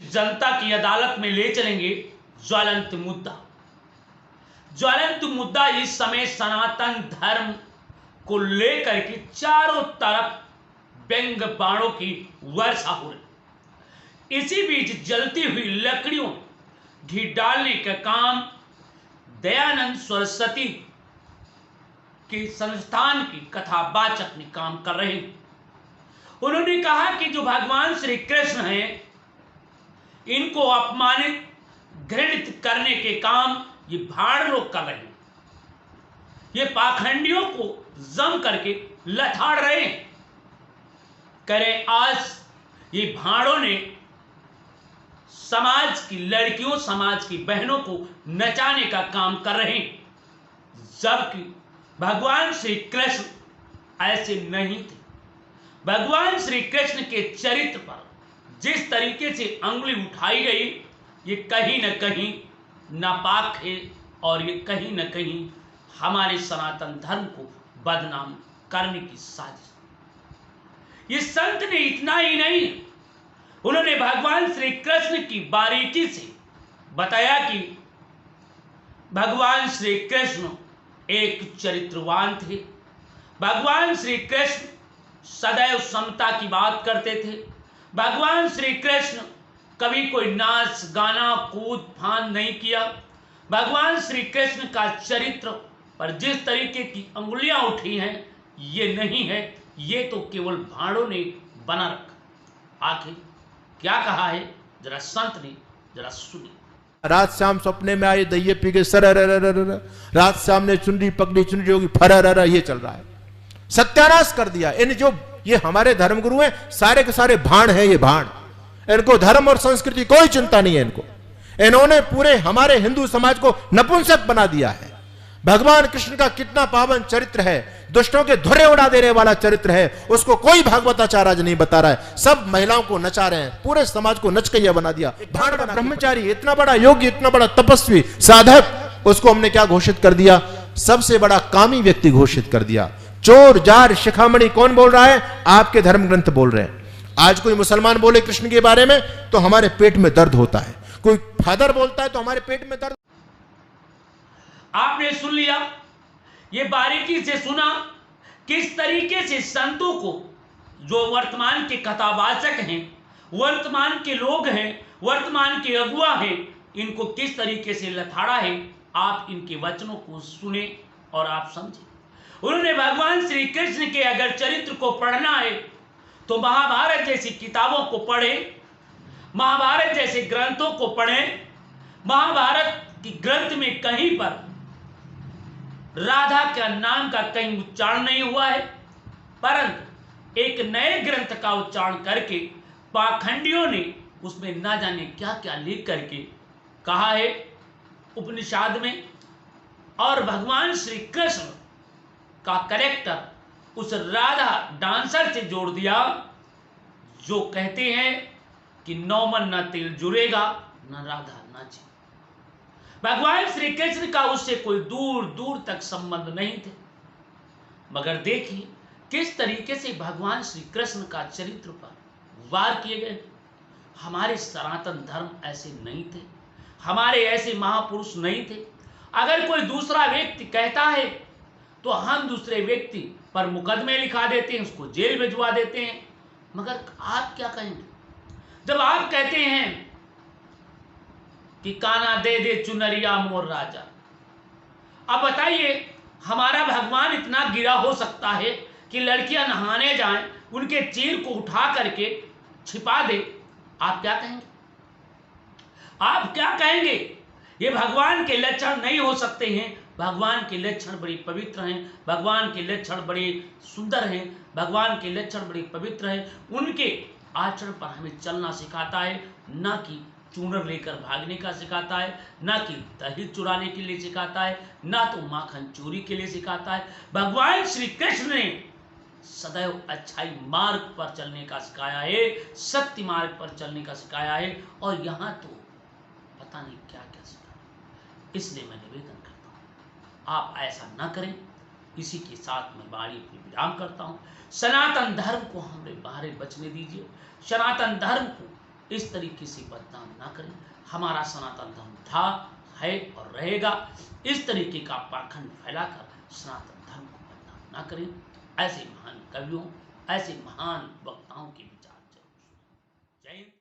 जनता की अदालत में ले चलेंगे ज्वलंत मुद्दा। ज्वलंत मुद्दा इस समय सनातन धर्म को लेकर के चारों तरफ व्यंग बाणों की वर्षा हो रही। इसी बीच जलती हुई लकड़ियों घी डालने का काम दयानंद सरस्वती के संस्थान की कथावाचक ने काम कर रहे हैं। उन्होंने कहा कि जो भगवान श्री कृष्ण हैं, इनको अपमानित घृणित करने के काम ये भाड़ लोग कर रहे हैं। ये पाखंडियों को जम करके लथाड़ रहे हैं। करें आज ये भाड़ों ने समाज की लड़कियों, समाज की बहनों को नचाने का काम कर रहे हैं, जबकि भगवान श्री कृष्ण ऐसे नहीं थे। भगवान श्री कृष्ण के चरित्र पर जिस तरीके से अंगुली उठाई गई, ये कहीं न कहीं नापाक है और ये कहीं न कहीं हमारे सनातन धर्म को बदनाम करने की साजिश। ये संत ने इतना ही नहीं, उन्होंने भगवान श्री कृष्ण की बारीकी से बताया कि भगवान श्री कृष्ण एक चरित्रवान थे। भगवान श्री कृष्ण सदैव समता की बात करते थे। भगवान श्री कृष्ण कभी कोई नाच गाना कूद फान नहीं किया। भगवान श्री कृष्ण का चरित्र पर जिस तरीके की अंगुलियां उठी हैं, ये नहीं है, ये तो केवल भाड़ों ने बना रखा। आखिर क्या कहा है, जरा संत ने जरा सुनिए। रात शाम सपने में आए दहिए पी के सर, रात शाम ने चुनरी पकड़ी, चुनरी होगी फर, ये चल रहा है। सत्यानाश कर दिया। इन जो ये हमारे धर्मगुरु हैं, सारे के सारे भाण हैं। ये भाण, इनको धर्म और संस्कृति कोई चिंता नहीं है। इन्होंने पूरे हमारे हिंदू समाज को नपुंसक बना दिया है। भगवान कृष्ण का कितना पावन चरित्र है, दुष्टों के धुरे उड़ा देने वाला चरित्र है, उसको कोई भागवताचार्य आज नहीं बता रहा है। सब महिलाओं को नचा रहे हैं, पूरे समाज को नचकैया बना दिया। भाड़ ब्रह्मचारी, इतना बड़ा योगी, इतना बड़ा तपस्वी साधक, उसको हमने क्या घोषित कर दिया? सबसे बड़ा कामी व्यक्ति घोषित कर दिया। चोर जार शिखामणि कौन बोल रहा है? आपके धर्म ग्रंथ बोल रहे हैं। आज कोई मुसलमान बोले कृष्ण के बारे में तो हमारे पेट में दर्द होता है, कोई फादर बोलता है तो हमारे पेट में दर्द। आपने सुन लिया, ये बारीकी से सुना किस तरीके से संतों को, जो वर्तमान के कथावाचक हैं, वर्तमान के लोग हैं, वर्तमान के अगुआ हैं, इनको किस तरीके से लथाड़ा है। आप इनके वचनों को सुने और आप समझे। उन्होंने भगवान श्री कृष्ण के अगर चरित्र को पढ़ना है तो महाभारत जैसी किताबों को पढ़ें, महाभारत जैसे ग्रंथों को पढ़ें। महाभारत की ग्रंथ में कहीं पर राधा का नाम का कहीं उच्चारण नहीं हुआ है, परंतु एक नए ग्रंथ का उच्चारण करके पाखंडियों ने उसमें ना जाने क्या क्या लिख करके कहा है उपनिषद में। और भगवान श्री कृष्ण का कैरेक्टर उस राधा डांसर से जोड़ दिया, जो कहते हैं कि नौमन न तिल जुड़ेगा न राधा नाचे। भगवान श्री कृष्ण का उससे कोई दूर दूर तक संबंध नहीं थे। मगर देखिए किस तरीके से भगवान श्री कृष्ण का चरित्र पर वार किए गए। हमारे सनातन धर्म ऐसे नहीं थे, हमारे ऐसे महापुरुष नहीं थे। अगर कोई दूसरा व्यक्ति कहता है तो हम दूसरे व्यक्ति पर मुकदमे लिखा देते हैं, उसको जेल भिजवा देते हैं। मगर आप क्या कहेंगे जब आप कहते हैं कि काना दे दे चुनरिया मोर राजा? अब बताइए, हमारा भगवान इतना गिरा हो सकता है कि लड़कियां नहाने जाएं, उनके चीर को उठा करके छिपा दे? आप क्या कहेंगे? आप क्या कहेंगे? ये भगवान के लक्षण नहीं हो सकते हैं। भगवान के लक्षण बड़ी पवित्र हैं, भगवान के लक्षण बड़े सुंदर हैं, भगवान के लक्षण बड़े पवित्र हैं। उनके आचरण पर हमें चलना सिखाता है, ना कि चूनर लेकर भागने का सिखाता है, ना कि दही चुराने के लिए सिखाता है, ना तो माखन चोरी के लिए सिखाता है। भगवान श्री कृष्ण ने सदैव अच्छाई मार्ग पर चलने का सिखाया है, सत्य मार्ग पर चलने का सिखाया है। और यहाँ तो पता नहीं क्या क्या सिखाया। इसलिए मैं निवेदन करता हूँ आप ऐसा ना करें। इसी के साथ मैं वाणी अपनी विराम करता हूँ। सनातन धर्म को हमरे बाहर बचने दीजिए। सनातन धर्म को इस तरीके से बदनाम ना करें। हमारा सनातन धर्म था, है और रहेगा। इस तरीके का पाखंड फैलाकर सनातन धर्म को बदनाम ना करें। ऐसे महान कवियों, ऐसे महान वक्ताओं के विचार जरूर सुनें। जय हिंद।